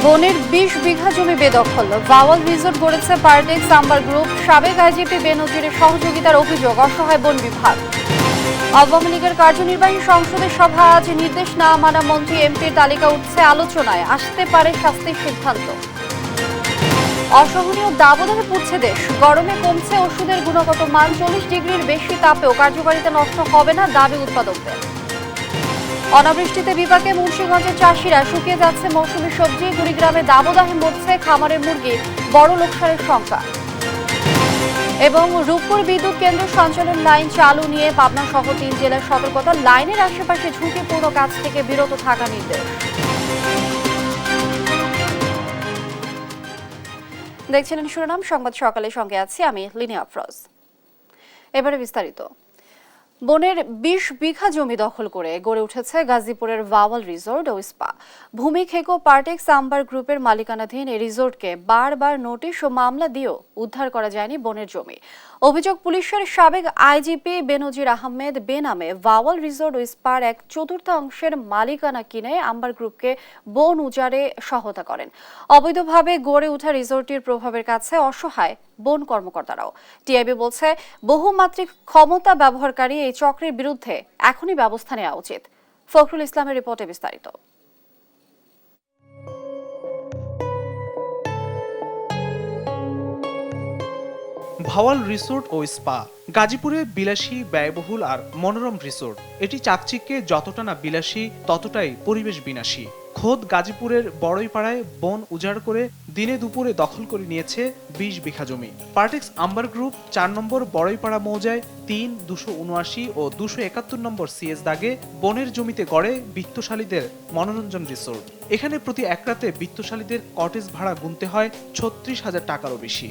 বনের ২০ বিঘা জমি বেদখল, ভাওয়াল রিসোর্ট গড়েছে পার্টেক্স আম্বার গ্রুপ। সাবেক আইজিপি বেনজিরের সহযোগিতার অভিযোগ, অসহায় বন বিভাগ। আওয়ামী লীগের কার্যনির্বাহী সংসদের সভা আজ, নির্দেশ না মানা মন্ত্রী এমপির তালিকা উঠছে আলোচনায়, আসতে পারে শাস্তির সিদ্ধান্ত। অসহনীয় দাবদাহে পুড়ছে দেশ, গরমে কমছে ওষুধের গুণগত মান, ৪০ ডিগ্রির বেশি তাপেও কার্যকারিতা নষ্ট হবে না, দাবি উৎপাদকদের। অনাবৃষ্টিতে বিপাকে মুন্সিগঞ্জের চাষিরা, শুকিয়ে যাচ্ছে মৌসুমী সবজি। কুড়িগ্রামে দাবদাহে মরছে খামারের মুরগি, বড় লোকসানের শঙ্কা। এবং রূপপুর বিদ্যুৎ কেন্দ্র সঞ্চালন লাইন চালু নিয়ে পাবনা সহ ৩ জেলার সতর্কতা, লাইনের আশেপাশে ঝুঁকিপূর্ণ কাজ থেকে বিরত থাকা নির্দেশ। দেখছিলেন শিরোনাম সংবাদ সকালে, সঙ্গে আছি আমি লিনিয়া আফরোজ। এবারে বিস্তারিত। বনের ২০ বিঘা জমি দখল করে গড়ে উঠেছে গাজীপুরের ভাওয়াল রিসোর্ট ও স্পা। ভূমি খেকো পার্টেক্স আম্বার গ্রুপের মালিকানাধীন এই রিসোর্টকে বারবার নোটিশ ও মামলা দিয়েও উদ্ধার করা যায়নি বনের জমি। অভিযোগ, পুলিশের সাবেক আইজিপি বেনজির আহমেদ বেনামে ভাওয়াল রিসোর্ট ও স্পার 1/4 মালিকানা কিনে আম্বার গ্রুপকে বন উজাড়ে সহায়তা করেন। অবৈধভাবে গড়ে ওঠা রিসোর্টটির প্রভাবের কাছে অসহায় বন কর্মকর্তারাও। টিআইবি বলছে, বহুমাত্রিক ক্ষমতা ব্যবহারকারী এই চক্রের বিরুদ্ধে এখনই ব্যবস্থা নেওয়া উচিত। ফখরুল ইসলামের রিপোর্টে বিস্তারিত। ভাওয়াল রিসোর্ট ও স্পা গাজীপুরে বিলাসী, ব্যয়বহুল আর মনোরম রিসোর্ট। এটি চাকচিক্যে যতটা না বিলাসী, ততটাই পরিবেশ বিনাশী। খোদ গাজীপুরের বড়ইপাড়ায় বন উজাড় করে দিনে দুপুরে দখল করে নিয়েছে ২০ বিঘা জমি। পার্টেক্স আম্বার গ্রুপ ৪ নম্বর বড়ইপাড়া মৌজায় ৩, ২৭৯ ও ২৭১ নম্বর সিএস দাগে বনের জমিতে গড়ে বিত্তশালীদের মনোরঞ্জন রিসোর্ট। এখানে প্রতি এক রাতে বিত্তশালীদের কটেজ ভাড়া গুনতে হয় ৩৬,০০০ টাকারও বেশি।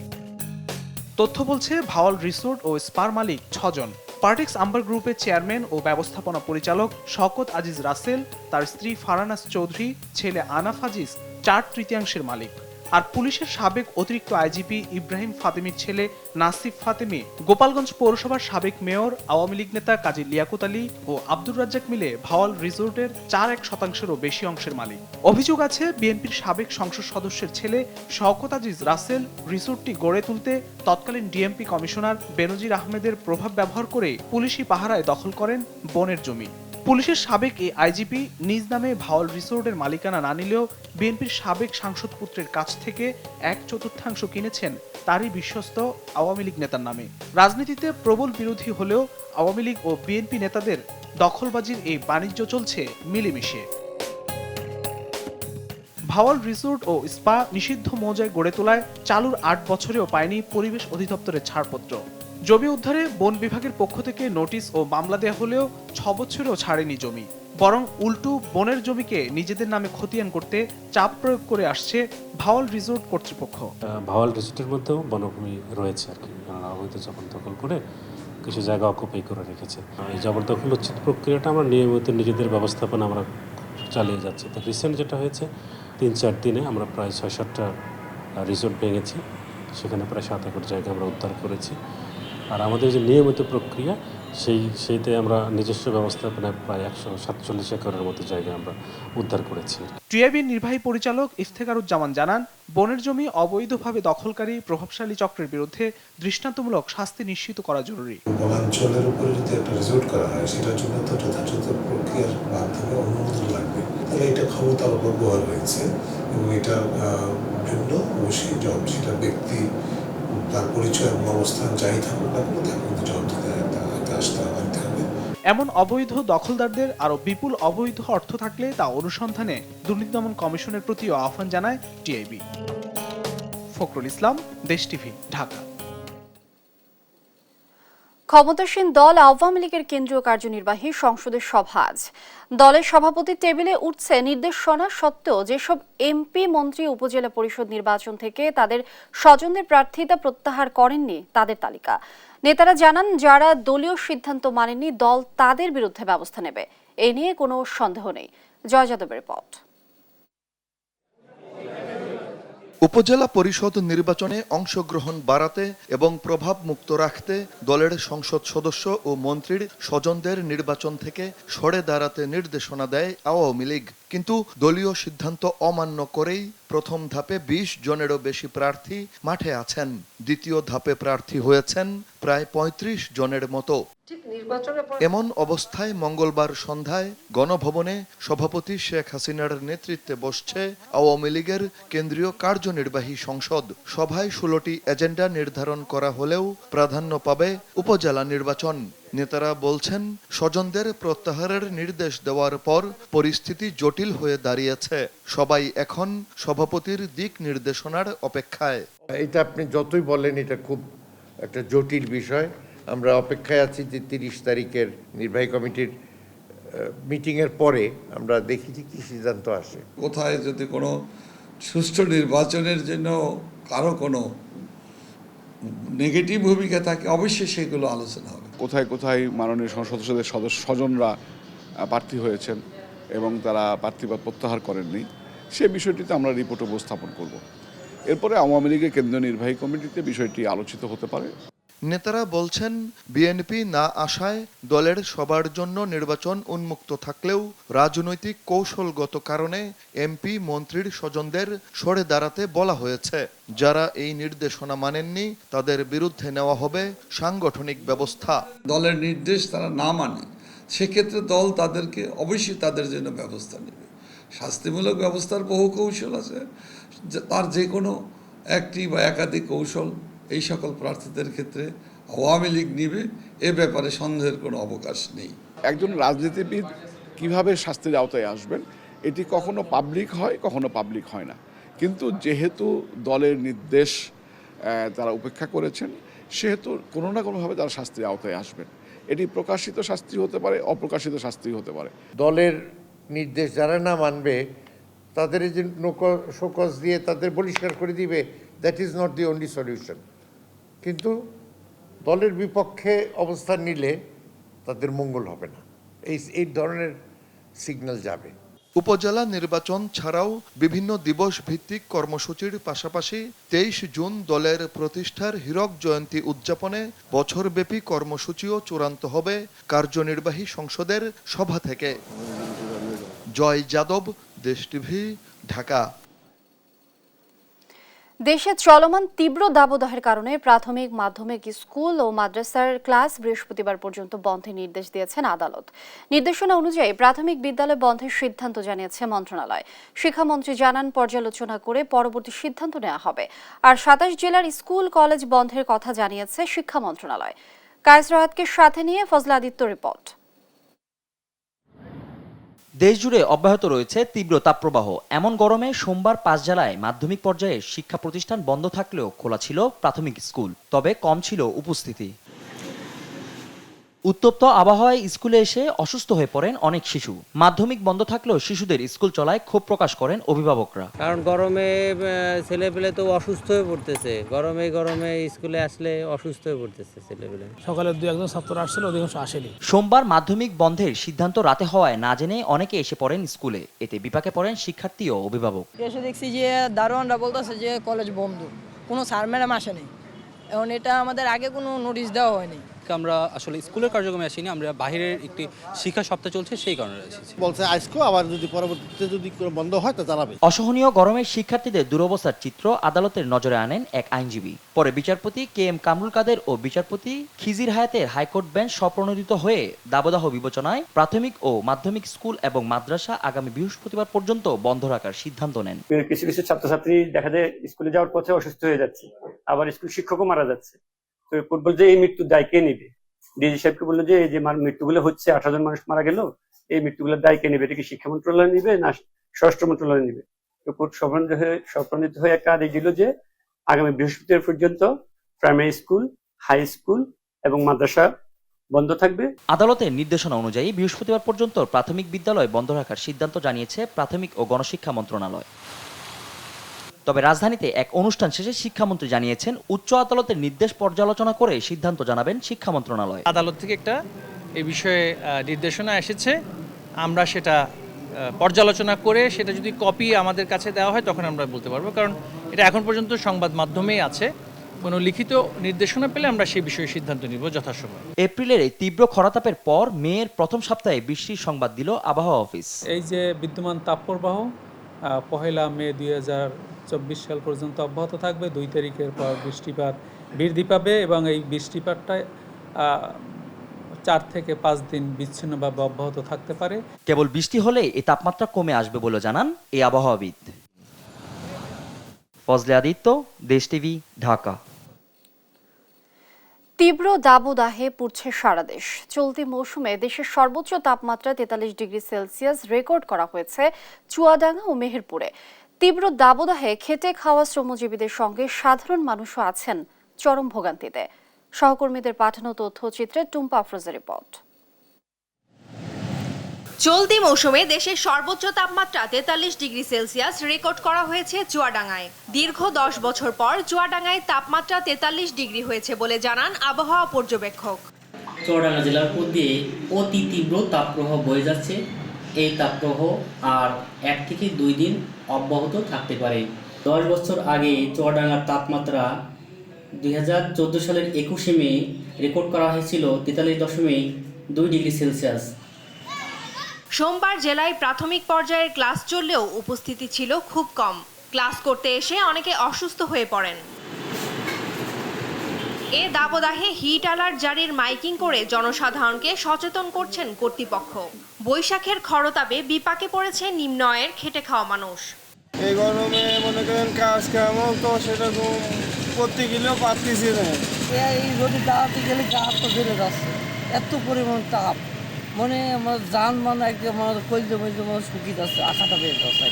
তথ্য বলছে, ভাওয়াল রিসোর্ট ও স্পার মালিক ৬ জন। পার্টেক্স আম্বার গ্রুপের চেয়ারম্যান ও ব্যবস্থাপনা পরিচালক শওকত আজিজ রাসেল, তার স্ত্রী ফারানাস চৌধুরী, ছেলে আনাফ আজিজ ৪/৩ মালিক। আর পুলিশের সাবেক অতিরিক্ত আইজিপি ইব্রাহিম ফাতেমির ছেলে নাসিফ ফাতেমি, গোপালগঞ্জ পৌরসভার সাবেক মেয়র, আওয়ামী লীগ নেতা কাজী লিয়াকত আলী ও আব্দুর রাজ্জাক মিলে ভাওয়াল রিসোর্টের ৪.১% বেশি অংশের মালিক। অভিযোগ আছে, বিএনপির সাবেক সংসদ সদস্যের ছেলে শওকত আজিজ রাসেল রিসোর্টটি গড়ে তুলতে তৎকালীন ডিএমপি কমিশনার বেনজির আহমেদের প্রভাব ব্যবহার করে পুলিশি পাহারায় দখল করেন বনের জমি। পুলিশের সাবেক এই আইজিপি নিজ নামে ভাওয়াল রিসোর্টের মালিকানা না নিলেও বিএনপির সাবেক সাংসদ পুত্রের কাছ থেকে 1/4 কিনেছেন তারই বিশ্বস্ত আওয়ামী লীগ নেতার নামে। রাজনীতিতে প্রবল বিরোধী হলেও আওয়ামী লীগ ও বিএনপি নেতাদের দখলবাজির এই বাণিজ্য চলছে মিলেমিশে। ভাওয়াল রিসোর্ট ও স্পা নিষিদ্ধ মৌজায় গড়ে তোলায় চালুর 8 বছরেও পায়নি পরিবেশ অধিদপ্তরের ছাড়পত্র। জমি উদ্ধারে বন বিভাগের পক্ষ থেকে নোটিশ ও মামলা দেওয়া হলেও 6 বছরেও ছাড়েনি জমি, বরং উল্টো বনের জমিকে নিজেদের নামে খতিয়ান করতে চাপ প্রয়োগ করে আসছে ভাওয়াল রিসোর্ট কর্তৃপক্ষ। ভাওয়াল রিসোর্টের মধ্যেও বনভূমি রয়েছে আর কি, অবৈধ জবরদখল করে কিছু জায়গা অকুপাই করে রেখেছে। এই জবরদখল উচ্ছেদ প্রক্রিয়াটা আমরা নিয়মিত নিজেদের ব্যবস্থাপনা আমরা চালিয়ে যাচ্ছি। তো রিসেন্ট যেটা হয়েছে, 3-4 দিনে আমরা প্রায় 6-7টা রিসোর্ট ভেঙেছি, সেখানে প্রায় 7 একর জায়গা আমরা উদ্ধার করেছি। আর আমাদের যে নিয়মিত প্রক্রিয়া সেইতে আমরা নিজস্ব ব্যবস্থাপনায় প্রায় 147 একরের মতো জায়গা আমরা উদ্ধার করেছি। টিআইবির নির্বাহী পরিচালক ইফতেখারুজ্জামান জানান, বনের জমি অবৈধভাবে দখলকারী প্রভাবশালী চক্রের বিরুদ্ধে দৃষ্টান্তমূলক শাস্তি নিশ্চিত করা জরুরি। বনাঞ্চলের উপরে যদি একটা রিসোর্ট করা হয়, সেটার জন্য তো যথাযথ প্রক্রিয়ার মাধ্যমে অনুমোদন লাগবে। তাহলে এটা ক্ষমতার অপব্যবহার হয়েছে এবং এটা ভিন্ন অবশ্যই জব, সেটা ব্যক্তি তার পরিচয় এবং অবস্থান যাই থাকুক না কেন, তার কিন্তু জব দিতে আসতে হবে। এমন অবৈধ দখলদারদের আরো বিপুল অবৈধ অর্থ থাকলে তা অনুসন্ধানে দুর্নীতি দমন কমিশনের প্রতিও আহ্বান জানায় টিআইবি। ফখরুল ইসলাম, দেশ টিভি, ঢাকা। ক্ষমতাসীন দল আওয়ামী লীগের কেন্দ্রীয় কার্যনির্বাহী সংসদের সভা আজ। দলের সভাপতির টেবিলে উঠছে নির্দেশনা সত্ত্বেও যেসব এমপি, মন্ত্রী উপজেলা পরিষদ নির্বাচন থেকে তাদের স্বজনদের প্রার্থিতা প্রত্যাহার করেননি তাদের তালিকা। নেতারা জানান, যারা দলীয় সিদ্ধান্ত মানেননি দল তাদের বিরুদ্ধে ব্যবস্থা নেবে, এ নিয়ে কোনো সন্দেহ নেই। জয় যাদবের রিপোর্ট। উপজেলা পরিষদ নির্বাচনে অংশগ্রহণ বাড়াতে এবং প্রভাব মুক্ত রাখতে দলের সংসদ সদস্য ও মন্ত্রীর স্বজনদের নির্বাচন থেকে সরে দাঁড়াতে নির্দেশনা দেয় আওয়ামী লীগ। কিন্তু দলীয় সিদ্ধান্ত অমান্য করেই প্রথম ধাপে ২০ জনেরও বেশি প্রার্থী মাঠে আছেন। দ্বিতীয় ধাপে প্রার্থী হয়েছেন প্রায় ৩৫ জনের মতো। এমন অবস্থায় মঙ্গলবার সন্ধ্যায় গণভবনে সভাপতি শেখ হাসিনার নেতৃত্বে বসছে আওয়ামী লীগের কেন্দ্রীয় কার্যনির্বাহী সংসদ। সভায় ১৬টি এজেন্ডা নির্ধারণ করা হলেও প্রাধান্য পাবে উপজেলা নির্বাচন। নেতারা বলছেন, স্বজনদের প্রত্যাহারের নির্দেশ দেওয়ার পর পরিস্থিতি জটিল হয়ে দাঁড়িয়েছে। সবাই এখন সভাপতির দিক নির্দেশনার অপেক্ষায়। এটা আপনি যতই বলেন, এটা খুব একটা জটিল বিষয়। আমরা অপেক্ষায় আছি যে ৩০ তারিখের নির্বাহী কমিটির মিটিংয়ের পরে আমরা দেখি যে কী সিদ্ধান্ত আসে। কোথায় যদি কোনো সুষ্ঠু নির্বাচনের জন্য কারো কোনো নেগেটিভ ভূমিকা থাকে, অবশ্যই সেগুলো আলোচনা হবে। কোথায় কোথায় মাননীয় সংসদ সদস্যদের স্বজনরা প্রার্থী হয়েছেন এবং তারা প্রার্থীপদ প্রত্যাহার করেননি, সে বিষয়টিতে আমরা রিপোর্ট উপস্থাপন করব। এরপরে আওয়ামী লীগের কেন্দ্রীয় নির্বাহী কমিটিতে বিষয়টি আলোচিত হতে পারে। নেতারা বলছেন, বিএনপি না আসায় দলের সবার জন্য নির্বাচন উন্মুক্ত থাকলেও রাজনৈতিক কৌশলগত কারণে এমপি মন্ত্রীর স্বজনদের সরে দাঁড়াতে বলা হয়েছে। যারা এই নির্দেশনা মানেননি তাদের বিরুদ্ধে নেওয়া হবে সাংগঠনিক ব্যবস্থা। দলের নির্দেশ তারা না মানে সেক্ষেত্রে দল তাদেরকে অবশ্যই তাদের জন্য ব্যবস্থা নেবে। শাস্তিমূলক ব্যবস্থার বহু কৌশল আছে, তার যে কোনো একটি বা একাধিক কৌশল এই সকল প্রার্থীদের ক্ষেত্রে আওয়ামী লীগ নিবে, এ ব্যাপারে সন্দেহের কোনো অবকাশ নেই। একজন রাজনীতিবিদ কিভাবে শাস্তির আওতায় আসবেন, এটি কখনো পাবলিক হয়, কখনো পাবলিক হয় না। কিন্তু যেহেতু দলের নির্দেশ তারা উপেক্ষা করেছেন, সেহেতু কোনো না কোনোভাবে তারা শাস্তির আওতায় আসবেন। এটি প্রকাশিত শাস্তি হতে পারে, অপ্রকাশিত শাস্তি হতে পারে। দলের নির্দেশ যারা না মানবে তাদের এই যে শোকজ দিয়ে তাদের বহিষ্কার করে দিবে, that is not the only solution. কিন্তু দলের বিপক্ষে অবস্থান নিলে তাদের মঙ্গল হবে না, এই ধরনের সিগন্যাল যাবে। উপজেলা নির্বাচন ছাড়াও বিভিন্ন দিবস ভিত্তিক কর্মসূচির পাশাপাশি ২৩ জুন দলের প্রতিষ্ঠার হীরক জয়ন্তী উদযাপনে বছরব্যাপী কর্মসূচিও চূড়ান্ত হবে কার্যনির্বাহী সংসদের সভা থেকে। জয় যাদব, দেশ টিভি, ঢাকা। দেশে চলমান তীব্র দাবদাহের কারণে প্রাথমিক, মাধ্যমিক স্কুল ও মাদ্রাসার ক্লাস বৃহস্পতিবার পর্যন্ত বন্ধের নির্দেশ দিয়েছেন আদালত। নির্দেশনা অনুযায়ী প্রাথমিক বিদ্যালয় বন্ধের সিদ্ধান্ত জানিয়েছে মন্ত্রণালয়। শিক্ষামন্ত্রী জানান, পর্যালোচনা করে পরবর্তী সিদ্ধান্ত নেওয়া হবে। আর ২৭ জেলার স্কুল কলেজ বন্ধের কথা জানিয়েছে শিক্ষা মন্ত্রণালয়। কায়েস রাহাতকে সাথে নিয়ে ফজলা আদিত্য রিপোর্ট। দেশজুড়ে অব্যাহত রয়েছে তীব্র তাপপ্রবাহ। এমন গরমে সোমবার ৫ জেলায় মাধ্যমিক পর্যায়ে শিক্ষা প্রতিষ্ঠান বন্ধ থাকলেও খোলা ছিল প্রাথমিক স্কুল, তবে কম ছিল উপস্থিতি। উত্তপ্ত আবহাওয়ায় স্কুলে এসে অসুস্থ হয়ে পড়েন অনেক শিশু। মাধ্যমিক বন্ধ থাকলেও শিশুদের স্কুল চলায় ক্ষোভ প্রকাশ করেন অভিভাবকরা। কারণ গরমে ছেলেপেলে তো অসুস্থ হয়ে পড়তেছে, গরমে স্কুলে আসলে অসুস্থ হয়ে পড়তেছে ছেলেপেলে। সকালে ২-১জন ছাত্র আসছিল, অধিকাংশ আসেনি। সোমবার মাধ্যমিক বন্ধের সিদ্ধান্ত রাতে হওয়ায় না জেনে অনেকে এসে পড়েন স্কুলে। এতে বিপাকে পড়েন শিক্ষার্থী ও অভিভাবক। এসে দেখছি যে দারোয়ানরা বলতেছে যে কলেজ বন্ধ, কোনো স্যার ম্যাডাম আসেনি। এখন এটা আমাদের আগে কোনো নোটিশ দেওয়া হয়নি। আমরা আসলে স্কুলের কার্যক্রমে আসিনি, আমরা বাইরের একটি শিক্ষা সপ্তাহ চলছে সেই কারণে এসেছি। বলছে আজকে আবার যদি পরবর্তীতে যদি বন্ধ হয় তা জানাবে। অসহনীয় গরমে শিক্ষার্থীদের দুরবস্থার চিত্র আদালতের নজরে আনেন এক আইনজীবী। পরে বিচারপতি KM কামরুল কাদের ও বিচারপতি খিজির হায়াতের হাইকোর্ট বেঞ্চ স্বপ্রণোদিত হয়ে দাবদাহ বিবেচনায় প্রাথমিক ও মাধ্যমিক স্কুল এবং মাদ্রাসা আগামী বৃহস্পতিবার পর্যন্ত বন্ধ রাখার সিদ্ধান্ত নেন। কিছু কিছু ছাত্রছাত্রী দেখা যায় স্কুলে যাওয়ার পথে অসুস্থ হয়ে যাচ্ছে, আবার স্কুল শিক্ষকও মারা যাচ্ছে। তো ফুটবল যে এই মৃত্যুর দায় কে নেবে? ডিজি সাহেবকে বললো যে এই যে মৃত্যুগুলো হচ্ছে, ১৮ জন মানুষ মারা গেল, এই মৃত্যুগুলোর দায় কে নেবে? এটা কি শিক্ষা মন্ত্রণালয় নিবে না স্বরাষ্ট্র মন্ত্রণালয় নিবে? তো কোর্ট স্বপ্রণোদিত হয়ে একটা আদেশ দিল যে আগামী বৃহস্পতিবার পর্যন্ত প্রাইমারি স্কুল, হাই স্কুল এবং মাদ্রাসা বন্ধ থাকবে। আদালতের নির্দেশনা অনুযায়ী বৃহস্পতিবার পর্যন্ত প্রাথমিক বিদ্যালয় বন্ধ রাখার সিদ্ধান্ত জানিয়েছে প্রাথমিক ও গণশিক্ষা মন্ত্রণালয়। তবে রাজধানীতে এক অনুষ্ঠান শেষে শিক্ষামন্ত্রী জানিয়েছেন, উচ্চ আদালতের নির্দেশ পর্যালোচনা করে সিদ্ধান্ত জানাবেন শিক্ষা মন্ত্রণালয়। আদালত থেকে একটা এই বিষয়ে নির্দেশনা এসেছে, আমরা সেটা পর্যালোচনা করে সেটা যদি কপি আমাদের কাছে দেওয়া হয় তখন আমরা বলতে পারবো, কারণ এটা এখন পর্যন্ত সংবাদ মাধ্যমেই আছে। কোনো লিখিত নির্দেশনা পেলে আমরা সেই বিষয়ে সিদ্ধান্ত নিব যথাসময়ে। এপ্রিলের এই তীব্র খরাতাপের পর মের প্রথম সপ্তাহে বৃষ্টির সংবাদ দিল আবহাওয়া অফিস। এই যে বিদ্যমান তাপপ্রবাহ 1 মে 2024 সাল পর্যন্ত অব্যাহত থাকবে। 2 তারিখের পর বৃষ্টিপাত বৃদ্ধি পাবে এবং এই বৃষ্টিপাতটা 4 থেকে 5 দিন বিচ্ছিন্নভাবে অব্যাহত থাকতে পারে। কেবল বৃষ্টি হলে এই তাপমাত্রা কমে আসবে বলে জানান এই আবহাওয়াবিদ। ফজলে আদিত্য, দেশ টিভি, ঢাকা। তীব্র দাবদাহে পুড়ছে সারা দেশ। চলতি মৌসুমে দেশের সর্বোচ্চ তাপমাত্রা 43 ডিগ্রি সেলসিয়াস রেকর্ড করা হয়েছে চুয়াডাঙ্গা ও মেহেরপুরে। তীব্র দাবদাহে খেটে খাওয়া শ্রমজীবীদের সঙ্গে সাধারণ মানুষও আছেন চরম ভোগান্তিতে। সহকর্মীদের পাঠানো তথ্যচিত্রে টুম্পা আফরোজের রিপোর্ট। চলতি মৌসুমে দেশের সর্বোচ্চ তাপমাত্রা 43 ডিগ্রি সেলসিয়াস রেকর্ড করা হয়েছে চুয়াডাঙ্গায়। দীর্ঘ 10 বছর পর চুয়াডাঙ্গায় তাপমাত্রা 43 ডিগ্রি হয়েছে বলে জানান আবহাওয়া পর্যবেক্ষক। চুয়াডাঙ্গা জেলার উপর দিয়ে অতি তীব্র তাপপ্রবাহ বয়ে যাচ্ছে। এই তাপপ্রবাহ আর 1 থেকে 2 দিন অব্যাহত থাকতে পারে। 10 বছর আগে চুয়াডাঙ্গার তাপমাত্রা 2014 সালের 21 মে রেকর্ড করা হয়েছিল 43.2 ডিগ্রি সেলসিয়াস। সোমবার জেলায় প্রাথমিক পর্যায়ের ক্লাস চললেও উপস্থিতি ছিল খুব কম। ক্লাস করতে এসে অনেকে অসুস্থ হয়ে পড়েন। এ দাবদাহে হিট অ্যালার্ট জারির মাইকিং করে জনসাধারণকে সচেতন করছেন কর্তৃপক্ষ। বৈশাখের খরতাপে বিপাকে পড়েছে নিম্ন আয়ের খেটে খাওয়া মানুষ। এই গরমে মনে করেন কাজ কেমন তো সেটা করতে গেলেও পারতেছি না। এই রোদে দাঁড়াতে গেলে গা তো বেড়ে যাচ্ছে, এত পরিমাণ তাপ। মানে আমার যান মানে একদম শুকিয়ে যাচ্ছে, আশাটা বেড়ে যাচ্ছে।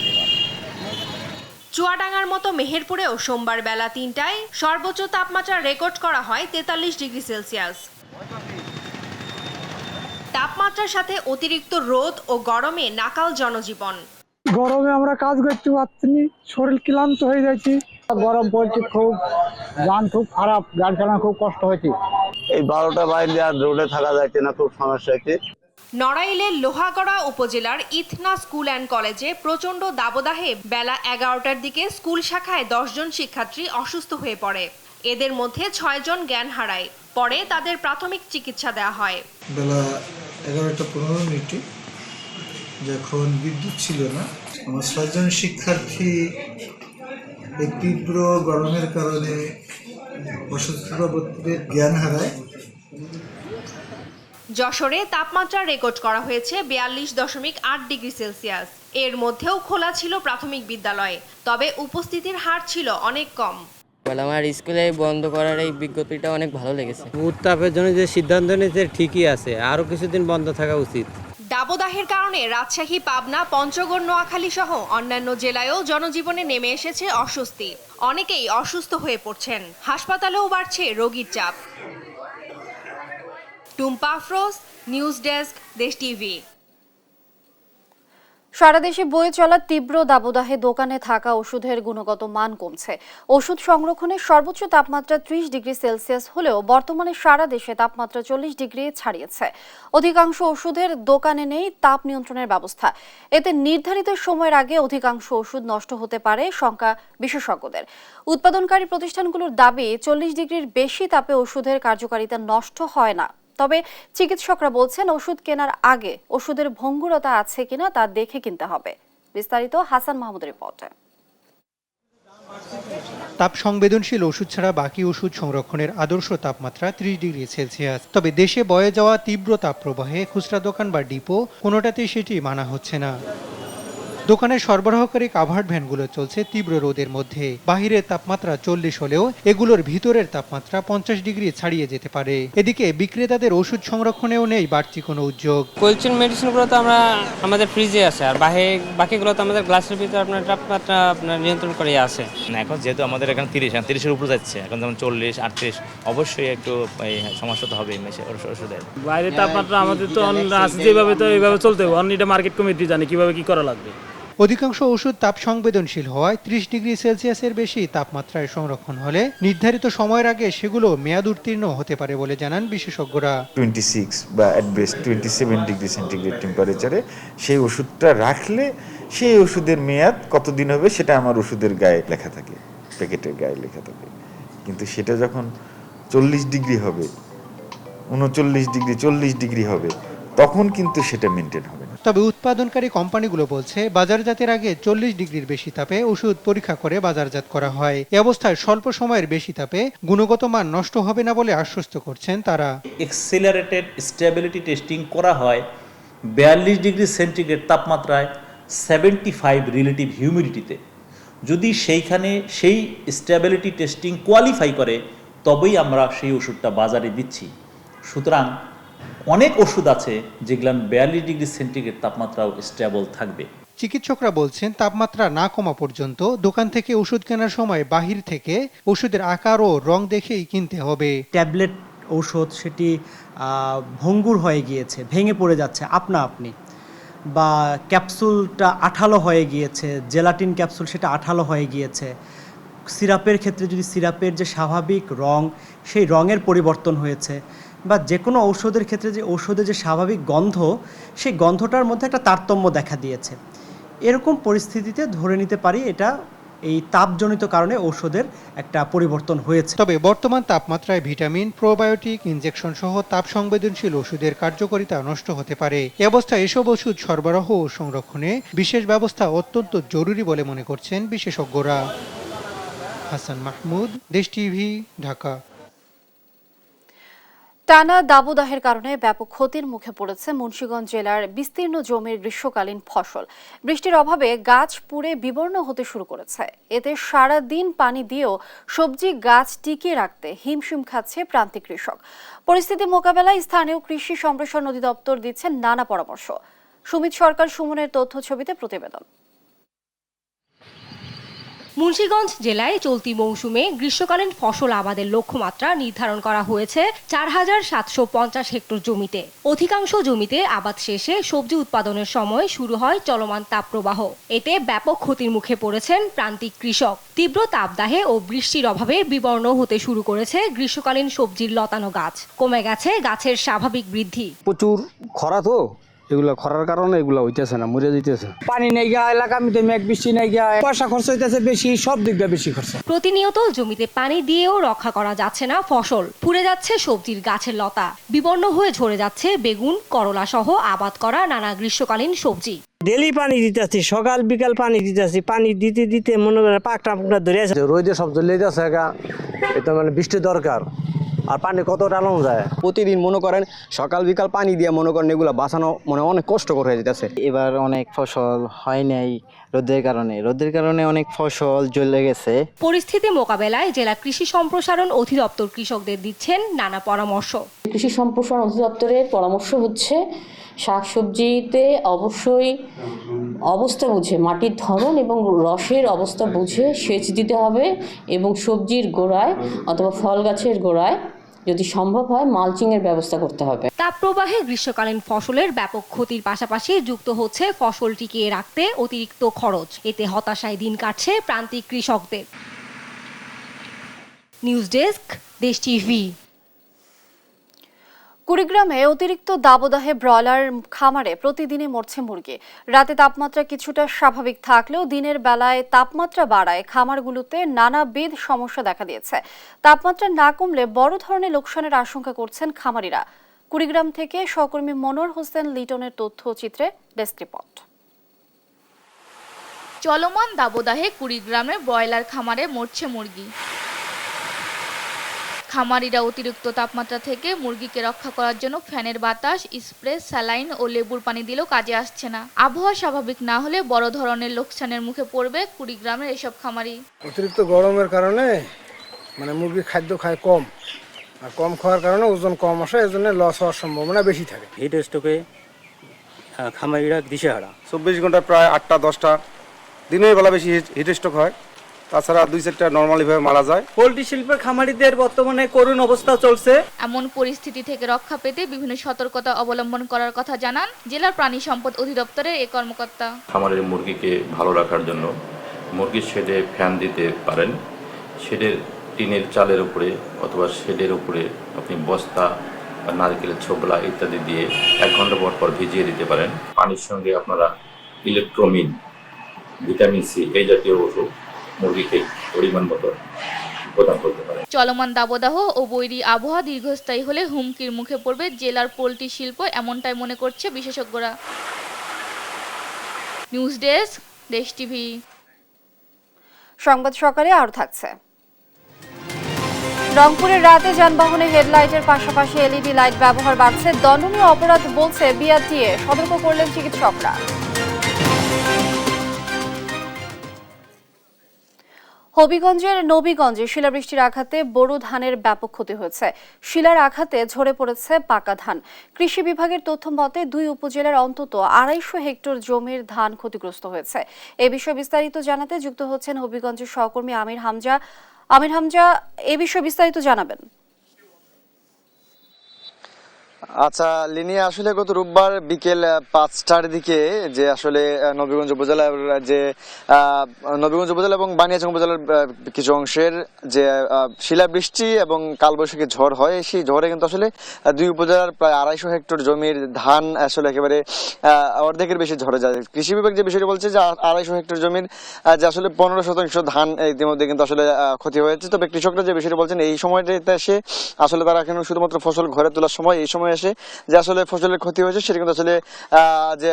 চুয়াডাঙ্গার মতো মেহেরপুরেও সোমবার বেলা 3টায় সর্বোচ্চ তাপমাত্রা রেকর্ড করা হয় 43 ডিগ্রি সেলসিয়াস। তাপমাত্রার সাথে অতিরিক্ত রোদ ও গরমে নাকাল জনজীবন। গরমে আমরা কাজ করতে পারছি না, শরীর ক্লান্ত হয়ে যাচ্ছে। গরম পড়ছে খুব, গান খুব খারাপ, গান চালানো খুব কষ্ট হয়েছে। এই 12টা বাইরে আর রোডে থাকা যাচ্ছে না, খুব সমস্যা হচ্ছে। নড়াইলের লোহাগড়া উপজেলার ইথনা স্কুল অ্যান্ড কলেজে প্রচণ্ড দাবদাহে বেলা 11টার দিকে স্কুল শাখায় 10 জন শিক্ষার্থী অসুস্থ হয়ে পড়ে। এদের মধ্যে 6 জন জ্ঞান হারায়। পরে তাদের প্রাথমিক চিকিৎসা দেওয়া হয়। বেলা 11:15 যখন বিদ্যুৎ ছিল না, আমার 6 জন শিক্ষার্থী এই তীব্র গরমের কারণে অসুস্থতা বোধে জ্ঞান হারায়। যশোরে তাপমাত্রা রেকর্ড করা হয়েছে 42.8 ডিগ্রি সেলসিয়াস। এর মধ্যেও খোলা ছিল প্রাথমিক বিদ্যালয়, তবে উপস্থিতির হার ছিল অনেক কম। আমার স্কুলে বন্ধ করার এই বিজ্ঞপ্তিটা অনেক ভালো লেগেছে। উত্তাপের জন্য যে সিদ্ধান্ত নিয়েছে ঠিকই আছে, আরো কিছুদিন বন্ধ থাকা উচিত। দাবদাহের কারণে রাজশাহী, পাবনা, পঞ্চগড়, নোয়াখালী সহ অন্যান্য জেলায়ও জনজীবনে নেমে এসেছে অস্বস্তি। অনেকেই অসুস্থ হয়ে পড়ছেন। হাসপাতালেও বাড়ছে রোগীর চাপ। টুম্পা আফরোজ, নিউজ ডেস্ক, দেশ টিভি। সারা দেশে বয়ে চলা তীব্র দাবদাহে দোকানে থাকা ওষুধের গুণগত মান কমছে। ওষুধ সংরক্ষণের সর্বোচ্চ তাপমাত্রা 30 ডিগ্রি সেলসিয়াস হলেও বর্তমানে সারা দেশে তাপমাত্রা 40 ডিগ্রি ছাড়িয়েছে। অধিকাংশ ওষুধের দোকানে নেই তাপ নিয়ন্ত্রণের ব্যবস্থা। এতে নির্ধারিত সময়ের আগে অধিকাংশ ওষুধ নষ্ট হতে পারে শঙ্কা বিশেষজ্ঞদের। উৎপাদনকারী প্রতিষ্ঠানগুলোর দাবি 40 ডিগ্রির বেশি তাপে ওষুধের কার্যকারিতা নষ্ট হয় না। তবে চিকিৎসকরা বলছেন ওষুধ কেনার আগে ওষুধের ভঙ্গুরতা আছে কিনা তা দেখে কিনতে হবে। বিস্তারিত হাসান মাহমুদের রিপোর্টে। তাপ সংবেদনশীল ওষুধ ছাড়া বাকি ওষুধ সংরক্ষণের আদর্শ তাপমাত্রা 30 ডিগ্রি সেলসিয়াস। তবে দেশে বয়ে যাওয়া তীব্র তাপপ্রবাহে খুচরা দোকান বা ডিপো কোনোটাতেই সেটি মানা হচ্ছে না। দোকানের সরবরাহকারী কাভার্ড ভ্যানগুলো চলছে তীব্র রোদের মধ্যে। বাহিরের তাপমাত্রা 40 হলেও এগুলোর ভিতরের তাপমাত্রা 50 ডিগ্রি ছাড়িয়ে যেতে পারে। এদিকে বিক্রেতাদের ওষুধ সংরক্ষণেও নেই বাড়তি কোনো উদ্যোগ। কোল্ড চেইন মেডিসিনগুলো তো আমাদের ফ্রিজে আছে, আর বাকিগুলো তো আমাদের গ্লাসের ভিতরে আপনার তাপমাত্রা নিয়ন্ত্রণ করে আছে। এখন যেহেতু আমাদের এখানে 30-30-এর উপরে যাচ্ছে, এখন যেমন 40-38, অবশ্যই একটু সমস্যা তো হবে ওষুধের। বাইরের তাপমাত্রা আমাদের তো যেভাবে তো এইভাবে চলতে হবে। অন্য এটা মার্কেট কমিটি জানে কিভাবে কি করা লাগবে। অধিকাংশ ওষুধ তাপ সংবেদনশীল হওয়ায় 30 ডিগ্রি সেলসিয়াসের বেশি তাপমাত্রায় সংরক্ষণ হলে নির্ধারিত সময়ের আগে সেগুলো মেয়াদ উত্তীর্ণ হতে পারে বলে জানান বিশেষজ্ঞরা। 26 বা অ্যাট বেস্ট 27 ডিগ্রি সেন্টিগ্রেড টেম্পারেচারে সেই ওষুধটা রাখলে সেই ওষুধের মেয়াদ কতদিন হবে সেটা আমার ওষুধের গায়ে লেখা থাকে, প্যাকেটের গায়ে লেখা থাকে। কিন্তু সেটা যখন 40 ডিগ্রি হবে, 39 ডিগ্রি, 40 ডিগ্রি হবে, তখন কিন্তু সেটা মেনটেন হবে না। তবে উৎপাদনকারী কোম্পানিগুলো বলছে বাজারজাতের আগে 40 ডিগ্রির বেশি তাপে ওষুধ পরীক্ষা করে বাজারজাত করা হয়। এ অবস্থায় স্বল্প সময়ের বেশি তাপে গুণগত মান নষ্ট হবে না বলে আশ্বস্ত করছেন তারা। এক্সেলারেটেড স্টেবিলিটি টেস্টিং করা হয় 42 ডিগ্রি সেন্টিগ্রেড তাপমাত্রায় 75 রিলেটিভ হিউমিডিটিতে। যদি সেইখানে সেই স্টেবিলিটি টেস্টিং কোয়ালিফাই করে তবেই আমরা সেই ওষুধটা বাজারে দিচ্ছি। সুতরাং অনেক ওষুধ আছে যেগুলো 42 ডিগ্রি সেন্টিগ্রেড তাপমাত্রাও স্টেবল থাকবে। চিকিৎসকরা বলছেন তাপমাত্রা না কমা পর্যন্ত দোকান থেকে ওষুধ কেনার সময় বাহির থেকে ওষুধের আকার ও রং দেখেই কিনতে হবে। ট্যাবলেট ঔষধ সেটি ভঙ্গুর হয়ে গিয়েছে, ভেঙে পড়ে যাচ্ছে আপনা আপনি, বা ক্যাপসুলটা আঠালো হয়ে গিয়েছে, জেলাটিন ক্যাপসুল সেটা আঠালো হয়ে গিয়েছে। সিরাপের ক্ষেত্রে যদি সিরাপের যে স্বাভাবিক রং সেই রঙের পরিবর্তন হয়েছে, বা যে কোনো ঔষধের ক্ষেত্রে যে ঔষধের যে স্বাভাবিক গন্ধ সেই গন্ধটার মধ্যে একটা তারতম্য দেখা দিয়েছে, এরকম পরিস্থিতিতে ধরে নিতে পারি এটা এই তাপজনিত কারণে ঔষধের একটা পরিবর্তন হয়েছে। তবে বর্তমান তাপমাত্রায় ভিটামিন, প্রোবায়োটিক, ইনজেকশন সহ তাপ সংবেদনশীল ওষুধের কার্যকারিতা নষ্ট হতে পারে। এ অবস্থায় এসব ওষুধ সরবরাহ ও সংরক্ষণে বিশেষ ব্যবস্থা অত্যন্ত জরুরি বলে মনে করছেন বিশেষজ্ঞরা। হাসান মাহমুদ, দেশ টিভি, ঢাকা। টানা দাবদাহের কারণে ব্যাপক ক্ষতির মুখে পড়েছে মুন্সিগঞ্জ জেলার বিস্তীর্ণ জমির গ্রীষ্মকালীন ফসল। বৃষ্টির অভাবে গাছ পুড়ে বিবর্ণ হতে শুরু করেছে। এতে সারা দিন পানি দিয়েও সবজি গাছ টিকিয়ে রাখতে হিমশিম খাচ্ছে প্রান্তিক কৃষক। পরিস্থিতি মোকাবেলায় স্থানীয় কৃষি সম্প্রসারণ অধিদপ্তর দিচ্ছেন নানা পরামর্শ। সুমিত সরকার সুমনের তথ্য ছবিতে প্রতিবেদন। মুন্সিগঞ্জ জেলায় চলতি মৌসুমে গ্রীষ্মকালীন ফসল আবাদের লক্ষ্যমাত্রা নির্ধারণ করা হয়েছে ৪,৭৫০ হেক্টর জমিতে। অধিকাংশ জমিতে আবাদ শেষে সবজি উৎপাদনের সময় শুরু হয় চলমান তাপপ্রবাহ। এতে ব্যাপক ক্ষতির মুখে পড়েছেন প্রান্তিক কৃষক। তীব্র তাপদাহে ও বৃষ্টির অভাবে বিবর্ণ হতে শুরু করেছে গ্রীষ্মকালীন সবজির লতানো গাছ। কমে গেছে গাছের স্বাভাবিক বৃদ্ধি। প্রচুর খরা তো, এগুলা খরার কারণে এগুলা হইতেছে না, মরে যাইতেছে। পানি নাই গা এলাকা, আমি তো মেঘ বৃষ্টি নাই গা, পয়সা খরচ হইতেছে বেশি, সব দিক দিয়ে বেশি খরচ। প্রতিনিয়ত জমিতে পানি দিয়েও রক্ষা করা যাচ্ছে না ফসল। পুড়ে যাচ্ছে সবজির গাছের লতা, বিবর্ণ হয়ে ঝরে যাচ্ছে বেগুন, করলা সহ আবাদ করা নানা গ্রীষ্মকালীন সবজি। ডেলি পানি দিতেছি, সকাল বিকাল পানি দিতেছি, পানি দিতে দিতে মনে করে পাকটা ধরে আছে। রোদে সব জ্বলে যাচ্ছে, এটা মানে বৃষ্টি দরকার, আর পানি কত টালানো যায়। প্রতিদিন মনে করেন সকাল বিকাল পানি দিয়ে মনে করেন এগুলো বাঁচানো মানে অনেক কষ্টকর হয়ে যেতেছে। এবার অনেক ফসল হয় নাই রোদের কারণে অনেক ফসল জ্বলে গেছে। পরিস্থিতি মোকাবেলায় জেলা কৃষি সম্প্রসারণ অধিদপ্তর কৃষকদের দিচ্ছেন নানা পরামর্শ। কৃষি সম্প্রসারণ অধিদপ্তরের পরামর্শ হচ্ছে শাকসবজিতে অবশ্যই অবস্থা বুঝে, মাটির ধরন এবং রসের অবস্থা বুঝে সেচ দিতে হবে, এবং সবজির গোড়ায় অথবা ফল গাছের গোড়ায় যদি সম্ভব হয় মালচিংয়ের ব্যবস্থা করতে হবে। তাপপ্রবাহে গ্রীষ্মকালীন ফসলের ব্যাপক ক্ষতির পাশাপাশি যুক্ত হচ্ছে ফসল টিকিয়ে রাখতে অতিরিক্ত খরচ। এতে হতাশায় দিন কাটছে প্রান্তিক কৃষকদের। নিউজ ডেস্ক, দেশ টিভি। কুড়িগ্রামে অতিরিক্ত দাবদাহে ব্রয়লার খামারে প্রতিদিনই মরছে মুরগি। রাতে তাপমাত্রা কিছুটা স্বাভাবিক থাকলেও দিনের বেলায় তাপমাত্রা বাড়ায় খামারগুলোতে নানাবিধ সমস্যা দেখা দিয়েছে। তাপমাত্রা না কমলে বড় ধরনের লোকসানের আশঙ্কা করছেন খামারিরা। কুড়িগ্রাম থেকে সহকর্মী মনোয়ার হোসেন লিটনের তথ্যচিত্রে ডেস্ক রিপোর্ট। চলমান দাবদাহে কুড়িগ্রামে ব্রয়লার খামারে মরছে মুরগি। খামারিরা অতিরিক্ত তাপমাত্রা থেকে মুরগিকে রক্ষা করার জন্য ফ্যানের বাতাস, স্প্রে, স্যালাইন ও লেবুর পানি দিলেও কাজে আসছে না। আবহাওয়া স্বাভাবিক না হলে বড় ধরনের লোকসানের মুখে পড়বে কুড়িগ্রামের এসব খামারি। অতিরিক্ত গরমের কারণে মানে মুরগি খাদ্য খায় কম, আর কম খাওয়ার কারণে ওজন কম আসে, এজন্য লস হওয়ার সম্ভাবনা বেশি থাকে। হিট স্ট্রোকে খামারিরা দিশেহারা। 24 ঘন্টা প্রায় 8টা 10টা দিনের বেলা বেশি হিট স্ট্রোক হয়, তাছাড়া 2-4টা নর্মালি ভাবে মারা যায়। পোল্ট্রি শিল্পের খামারিদের বর্তমানে করুণ অবস্থা চলছে। এমন পরিস্থিতি থেকে রক্ষা পেতে বিভিন্ন সতর্কতা অবলম্বন করার কথা জানান জেলার প্রাণী সম্পদ অধিদপ্তরের এই কর্মকর্তা। খামারের মুরগিকে ভালো রাখার জন্য মুরগির শেডে ফ্যান দিতে পারেন। শেডের টিনের চালের উপরে অথবা শেডের উপরে আপনি বস্তা বা নারকেলের ছোবলা ইত্যাদি দিয়ে 1 ঘন্টা পর ভিজিয়ে দিতে পারেন। পানির সঙ্গে আপনারা ইলেকট্রোমিন, ভিটামিন সি এই জাতীয় ওষুধ মুরগিকে পরিমাণ মতো প্রদান করতে পারেন। চলমান দাবদাহ ও বৈরী আবহাওয়া দীর্ঘস্থায়ী হলে হুমকির মুখে পড়বে জেলার পোল্ট্রি শিল্প, এমনটাই মনে করছে বিশেষজ্ঞরা। নিউজ ডেস্ক, দেশ টিভি। সংবাদ সকালে আরো থাকছে। রংপুরের রাতে যানবাহনে হেডলাইটের পাশাপাশি এলইডি লাইট ব্যবহার বাড়ছে, দণ্ডনীয় অপরাধ বলছে বিআরটিএ, সতর্ক করলেন চিকিৎসকরা। হবিগঞ্জের নবীগঞ্জে শিলাবৃষ্টির আঘাতে বোরো ধানের ব্যাপক ক্ষতি হয়েছে। শিলার আঘাতে ঝরে পড়েছে পাকা ধান। কৃষি বিভাগের তথ্য মতে 2 উপজেলার অন্তত 250 হেক্টর জমির ধান ক্ষতিগ্রস্ত হয়েছে। এ বিষয়ে বিস্তারিত জানাতে যুক্ত হচ্ছেন হবিগঞ্জের সহকর্মী আমির হামজা। আমির হামজা, এ বিষয়ে বিস্তারিত জানাবেন। আচ্ছা লিনিয়া, আসলে গত রোববার বিকেল 5টার দিকে যে আসলে নবীগঞ্জ উপজেলা এবং বানিয়াচং উপজেলার কিছু অংশের যে শিলাবৃষ্টি এবং কালবৈশাখী ঝড় হয়, সেই ঝড়ে কিন্তু আসলে 2 উপজেলার প্রায় 250 হেক্টর জমির ধান আসলে একেবারে অর্ধেকের বেশি ঝরে যায়। কৃষি বিভাগ যে বিষয়টি বলছে যে 250 হেক্টর জমির যে আসলে 15% ধান ইতিমধ্যে কিন্তু আসলে ক্ষতি হয়েছে। তবে কৃষকরা যে বিষয়টি বলছেন এই সময়টাতে এসে আসলে তারা এখন শুধুমাত্র ফসল ঘরে তোলার সময়, এই সময় এসে যে আসলে ফসলের ক্ষতি হয়েছে সেটা কিন্তু আসলে যে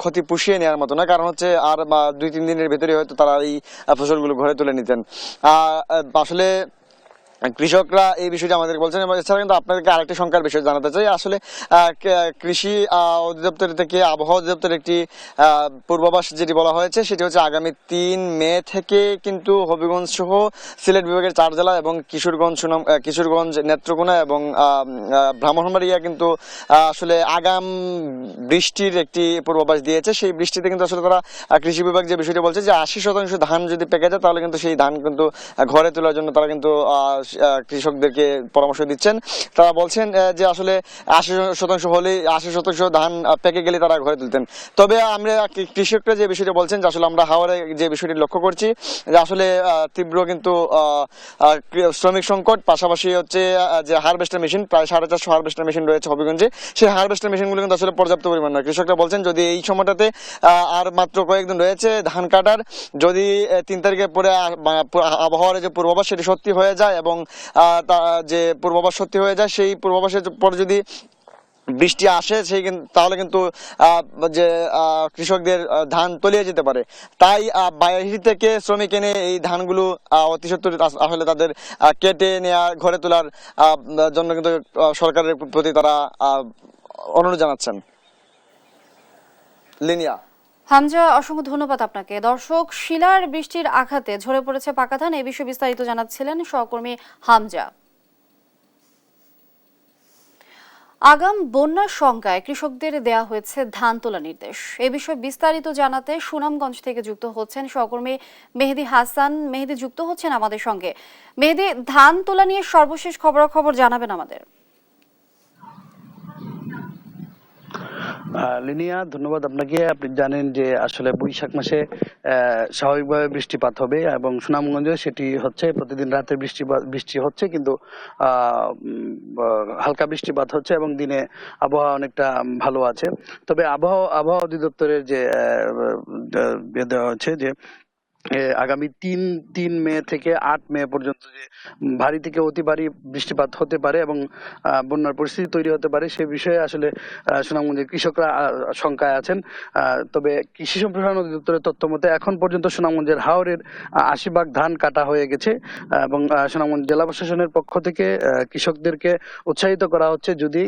ক্ষতি পুষিয়ে নেওয়ার মতো না, কারণ হচ্ছে আর 2-3 দিনের ভেতরে হয়তো তারা এই ফসলগুলো ঘরে তুলে নিতেন। আসলে কৃষকরা এই বিষয়টি আমাদেরকে বলছেন। এবং এছাড়া কিন্তু আপনাদেরকে আরেকটি সংখ্যার বিষয় জানাতে চাই। আসলে কৃষি অধিদপ্তর থেকে আবহাওয়া অধিদপ্তরের একটি পূর্বাভাস যেটি বলা হয়েছে সেটি হচ্ছে আগামী 3 মে থেকে কিন্তু হবিগঞ্জ সহ সিলেট বিভাগের 4 জেলা এবং কিশোরগঞ্জ, নেত্রকোনা এবং ব্রাহ্মণবাড়িয়া কিন্তু আসলে আগাম বৃষ্টির একটি পূর্বাভাস দিয়েছে। সেই বৃষ্টিতে কিন্তু আসলে তারা কৃষি বিভাগ যে বিষয়টি বলছে যে 80% ধান যদি পেকে যায় তাহলে কিন্তু সেই ধান কিন্তু ঘরে তোলার জন্য তারা কিন্তু কৃষকদেরকে পরামর্শ দিচ্ছেন। তারা বলছেন যে আসলে 80% হলে 80% ধান পেকে গেলে তারা ঘরে তুলতেন। তবে আমরা কৃষকরা যে বিষয়টি বলছেন যে আসলে আমরা হাওড়ে যে বিষয়টি লক্ষ্য করছি যে আসলে তীব্র কিন্তু শ্রমিক সংকট, পাশাপাশি হচ্ছে যে হারভেস্টার মেশিন, প্রায় 450 হারভেস্টার মেশিন রয়েছে হবিগঞ্জে, সেই হারভেস্টার মেশিনগুলো কিন্তু আসলে পর্যাপ্ত পরিমাণ নয়। কৃষকরা বলছেন যদি এই সময়টাতে আর মাত্র কয়েকদিন রয়েছে ধান কাটার, যদি 3 তারিখের পরে আবহাওয়ার যে পূর্বাভাস সেটি সত্যি হয়ে যায় এবং যে পূর্বাভাস সত্যি হয়ে যায়, সেই পূর্বাভাসের পর যদি বৃষ্টি আসে তাহলে কিন্তু যে কৃষকদের ধান তলিয়ে যেতে পারে। তাই বাইরে থেকে শ্রমিক এনে এই ধানগুলো অতি সত্বর আসলে তাদের কেটে নেওয়া, ঘরে তোলার জন্য কিন্তু সরকারের প্রতি তারা অনুরোধ জানাচ্ছেন। লিনিয়া। হামজা, অসংখ্য ধন্যবাদ আপনাকে। দর্শক, শিলার বৃষ্টির আঘাতে ঝরে পড়েছে পাকা ধান, এই বিষয়ে বিস্তারিত জানাচ্ছিলেন সহকর্মী হামজা। আগাম বন্যার শঙ্কায় কৃষকদের দেয়া হয়েছে ধান তোলা নির্দেশ। এ বিষয়ে বিস্তারিত জানাতে সুনামগঞ্জ থেকে যুক্ত হচ্ছেন সহকর্মী মেহেদি হাসান। মেহেদি যুক্ত হচ্ছেন আমাদের সঙ্গে। মেহেদি, ধান তোলা নিয়ে সর্বশেষ খবরাখবর জানাবেন আমাদের। লিনিয়া, ধন্যবাদ আপনাকে। আপনি জানেন যে আসলে বৈশাখ মাসে স্বাভাবিকভাবে বৃষ্টিপাত হবে এবং সুনামগঞ্জে সেটি হচ্ছে। প্রতিদিন রাতে বৃষ্টি হচ্ছে, কিন্তু হালকা বৃষ্টিপাত হচ্ছে এবং দিনে আবহাওয়া অনেকটা ভালো আছে। তবে আবহাওয়া অধিদপ্তরের যে দেওয়া হচ্ছে যে আগামী 3 মে থেকে 8 মে পর্যন্ত যে ভারী থেকে অতি ভারী বৃষ্টিপাত হতে পারে এবং বন্যার পরিস্থিতি তৈরি হতে পারে, সে বিষয়ে আসলে সুনামগঞ্জের কৃষকরা শঙ্কায় আছেন। তবে কৃষি সম্প্রসারণ অধিদপ্তরের তথ্য মতে এখন পর্যন্ত সুনামগঞ্জের হাওরের 80 ভাগ ধান কাটা হয়ে গেছে এবং সুনামগঞ্জ জেলা প্রশাসনের পক্ষ থেকে কৃষকদেরকে উৎসাহিত করা হচ্ছে যদি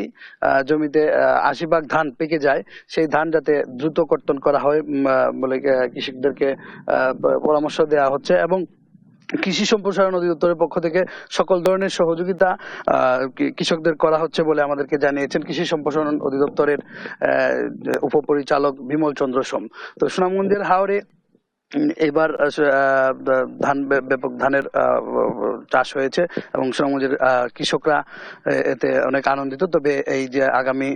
জমিতে 80 ভাগ ধান পেকে যায় সেই ধান যাতে দ্রুত কর্তন করা হয় বলে কৃষকদেরকে পরামর্শ দেওয়া হচ্ছে। এবং কৃষি সম্প্রসারণ অধিদপ্তরের পক্ষ থেকে সকল ধরনের সহযোগিতা কৃষকদের করা হচ্ছে বলে আমাদেরকে জানিয়েছেন কৃষি সম্প্রসারণ অধিদপ্তরের উপপরিচালক বিমল চন্দ্র সোম। তো সুনামগঞ্জের হাওরে এবার ধান ব্যাপক ধানের চাষ হয়েছে এবং সুনামগঞ্জের কৃষকরা এতে অনেক আনন্দিত। তবে এই যে আগামী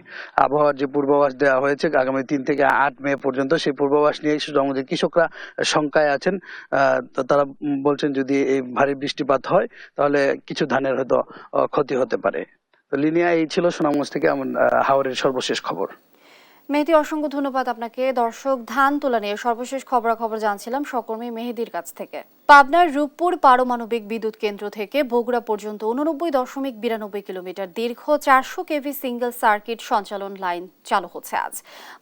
আবহাওয়ার যে পূর্বাভাস দেওয়া হয়েছে আগামী 3 থেকে 8 মে পর্যন্ত, সেই পূর্বাভাস নিয়ে সুনামগঞ্জের কৃষকরা শঙ্কায় আছেন। তারা বলছেন যদি এই ভারী বৃষ্টিপাত হয় তাহলে কিছু ধানের হয়তো ক্ষতি হতে পারে। তো লিনিয়া, এই ছিল সুনামগঞ্জ থেকে হাওরের সর্বশেষ খবর। মেহেদী, অসংখ্য ধন্যবাদ আপনাকে। দর্শক, ধান তোলা নিয়ে সর্বশেষ খবরাখবর জানছিলাম সহকর্মী মেহেদীর কাছ থেকে। পাবনার রূপপুর পারমাণবিক বিদ্যুৎ কেন্দ্র থেকে বগুড়া পর্যন্ত 89.92 কিলোমিটার দীর্ঘ 400 কেভি সিঙ্গেল সার্কিট সঞ্চালন লাইন চালু হচ্ছে আজ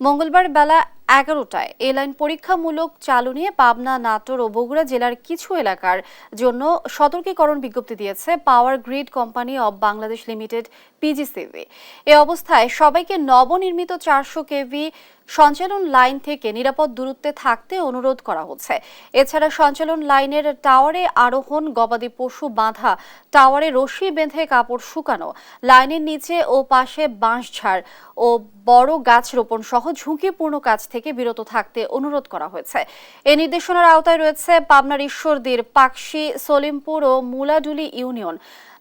মঙ্গলবার বেলা 11টায়। এই লাইন পরীক্ষামূলক চালু নিয়ে পাবনা, নাটোর ও বগুড়া জেলার কিছু এলাকার জন্য সতর্কীকরণ বিজ্ঞপ্তি দিয়েছে power grid company of Bangladesh limited PGCB. এ অবস্থায় সবাইকে নবনির্মিত 400 কেভি সঞ্চালন লাইন থেকে নিরাপদ দূরত্বে থাকতে অনুরোধ করা হচ্ছে। এছাড়া সঞ্চালন লাইনের টাওয়ারে আরোহণ, গবাদি পশু বাঁধা, টাওয়ারে রশি বেঁধে কাপড় শুকানো, লাইনের নিচে ও পাশে বাঁশঝাড় ও বড় গাছ রোপণ সহ ঝুঁকিপূর্ণ কাজ থেকে বিরত থাকতে অনুরোধ করা হয়েছে। এই নির্দেশনার আওতায় রয়েছে পাবনার ঈশ্বরদীর, পাকশি, সলিমপুর ও মুলাডুলি ইউনিয়ন,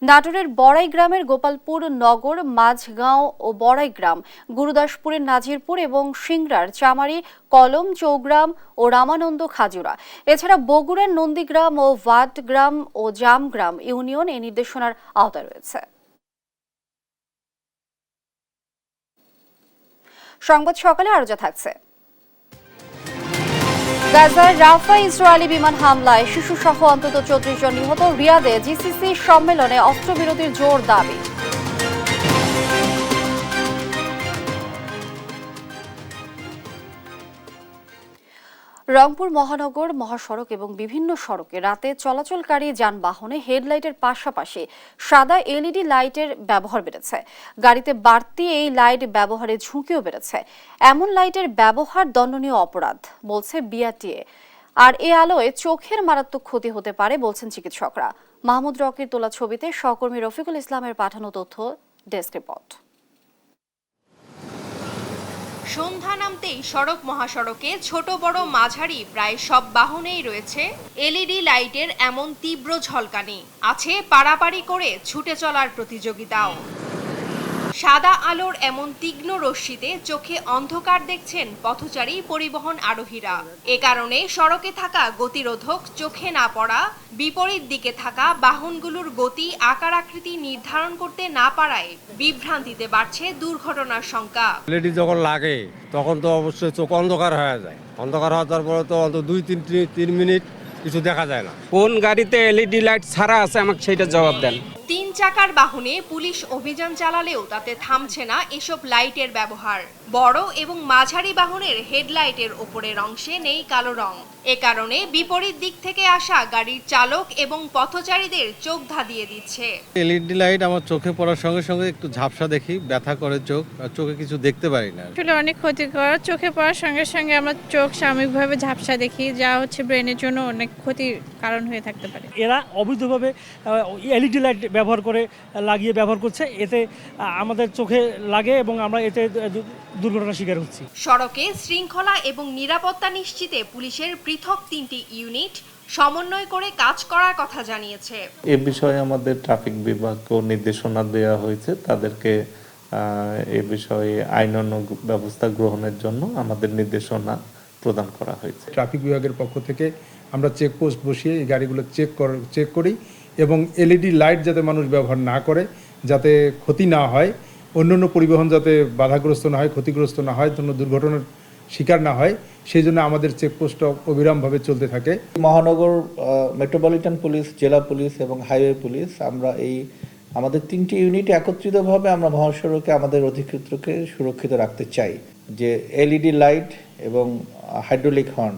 নাটোরের বড়াই গ্রামের গোপালপুর নগর, মাঝগাঁও ও বড়াই গ্রাম, গুরুদাসপুরের নাজিরপুর এবং সিংড়ার চামারি, কলম, চৌগ্রাম ও রামানন্দ খাজুরা। এছাড়া বগুড়ার নন্দীগ্রাম ও ভাটগ্রাম ও জামগ্রাম ইউনিয়ন এই নির্দেশনার আওতায় রয়েছে। সংবাদ সকালে আরো যা থাকছে। গাজার রাফা ইসরায়েলি বিমান হামলায় শিশুসহ অন্তত 34 জন নিহত। রিয়াদে জিসিসি সম্মেলনে অস্ত্রবিরতির জোর দাবি। রংপুর মহানগর মহাসড়ক এবং বিভিন্ন সড়কে রাতে চলাচলকারী যানবাহনে হেডলাইটের পাশাপাশি সাদা এলইডি লাইটের ব্যবহার বেড়েছে। গাড়িতে বাড়তি এই লাইট ব্যবহারের ঝুঁকিও বেড়েছে। এমন লাইটের ব্যবহার দণ্ডনীয় অপরাধ বলছে বিআরটিএ। আর এ আলোয় চোখের মারাত্মক ক্ষতি হতে পারে বলছেন চিকিৎসকরা। মাহমুদ রকির তোলা ছবিতে সহকর্মী রফিকুল ইসলামের পাঠানো তথ্য, ডেস্ক রিপোর্ট। সন্ধ্যা নামতেই সড়ক মহাসড়কে ছোট বড় মাঝারি প্রায় সব বাহনেই রয়েছে এলইডি লাইটের এমন তীব্র ঝলকানি। আছে পারাপারি করে ছুটে চলার প্রতিযোগিতাও। সাদা আলোর এমন তীক্ষ্ণ রশ্মিতে চোখে অন্ধকার দেখছেন পথচারী, পরিবহন আরোহীরা। এ কারণে সড়কে থাকা গতিরোধক চোখে না পড়া, বিপরীত দিকে থাকা বাহনগুলোর গতি, আকার আকৃতি নির্ধারণ করতে না পারায় বিভ্রান্তিতে বাড়ছে দুর্ঘটনার সংখ্যা। এলইডি যখন লাগে তখন তো অবশ্যই চোখ অন্ধকার হয়ে যায়। অন্ধকার হওয়ার পরে তো অন্তত 2-3 মিনিট কিছু দেখা যায় না। কোন গাড়িতে এলইডি লাইট ছাড়া আছে আমাকে সেটা জবাব দেন। 3 চাকার বাহনে পুলিশ অভিযান চালালেও তাতে থামছে না এসব লাইটের ব্যবহার। বড় এবং মাঝারি বাহনের হেডলাইটের ওপরের অংশে নেই কালো রং। এ কারণে বিপরীত দিক থেকে আসা গাড়ির চালক এবং পথচারীদের চোখ ধাঁধিয়ে দিচ্ছে। এলইডি লাইট আমার চোখে পড়ার সঙ্গে সঙ্গে একটু ঝাপসা দেখি, ব্যথা করে চোখ, আর চোখে কিছু দেখতে পারি না। আসলে অনেক ক্ষতিকর। চোখে পড়ার সঙ্গে সঙ্গে আমরা চোখ সাময়িকভাবে ঝাপসা দেখি, যা হচ্ছে ব্রেনের জন্য অনেক ক্ষতির কারণ হয়ে থাকতে পারে। এরা অবৈধভাবে এলইডি লাইট ব্যবহার করছে, এতে আমাদের চোখে লাগে এবং আমরা এতে দুর্ঘটনার শিকার হচ্ছি। সড়কে শৃঙ্খলা এবং নিরাপত্তা নিশ্চিতে পুলিশের পৃথক 3টি ইউনিট সমন্বয় করে কাজ করার কথা জানিয়েছে। এ বিষয়ে আমাদের ট্রাফিক বিভাগকে নির্দেশনা দেওয়া হয়েছে, তাদেরকে এ বিষয়ে আইনানুগ ব্যবস্থা গ্রহণের জন্য আমাদের নির্দেশনা প্রদান করা হয়েছে। ট্রাফিক বিভাগের পক্ষ থেকে আমরা চেকপোস্ট বসিয়ে এই গাড়িগুলো চেক করি এবং এলইডি লাইট যাতে মানুষ ব্যবহার না করে, যাতে ক্ষতি না হয়, অন্যান্য পরিবহন যাতে বাধাগ্রস্ত না হয়, ক্ষতিগ্রস্ত না হয়, কোনো দুর্ঘটনার শিকার না হয়, সেই জন্য আমাদের চেকপোস্টটা অবিরামভাবে চলতে থাকে। মহানগর মেট্রোপলিটন পুলিশ, জেলা পুলিশ এবং হাইওয়ে পুলিশ, আমরা আমাদের 3টি ইউনিট একত্রিতভাবে আমরা মহাসড়কে আমাদের অধিক্ষেত্রকে সুরক্ষিত রাখতে চাই। যে এলইডি লাইট এবং হাইড্রোলিক হর্ন,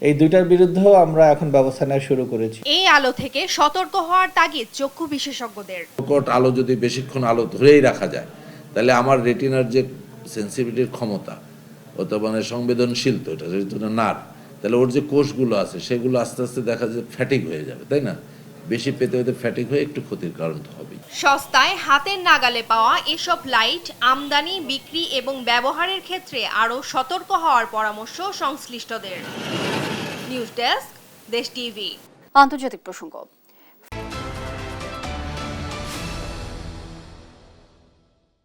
এই দুইটার বিরুদ্ধেও আমরা এখন ব্যবস্থা নেওয়া শুরু করেছি। এই আলো থেকে সতর্ক হওয়ার তাগিদ চক্ষু বিশেষজ্ঞদের। প্রকট আলো যদি বেশিক্ষণ আলো ধরেই রাখা যায়, তাহলে আমার রেটিনার যে সেন্সিটিভিটির ক্ষমতা, অথবা সংবেদনশীল, তো এটা যেহেতু নার্ভ, তাহলে ওর যে কোষগুলো আছে সেগুলো আস্তে আস্তে দেখা যায় ফ্যাটিক হয়ে যাবে, তাই না? বেশি পেতে পেতে ফ্যাটিক হয়ে একটু ক্ষতির কারণ তো হবেই। সস্তায় হাতের নাগালে পাওয়া এসব লাইট আমদানি, বিক্রি এবং ব্যবহারের ক্ষেত্রে আরও সতর্ক হওয়ার পরামর্শ সংশ্লিষ্টদের। নিউজ ডেস্ক, দেশ টিভি। আন্তর্জাতিক প্রসঙ্গ।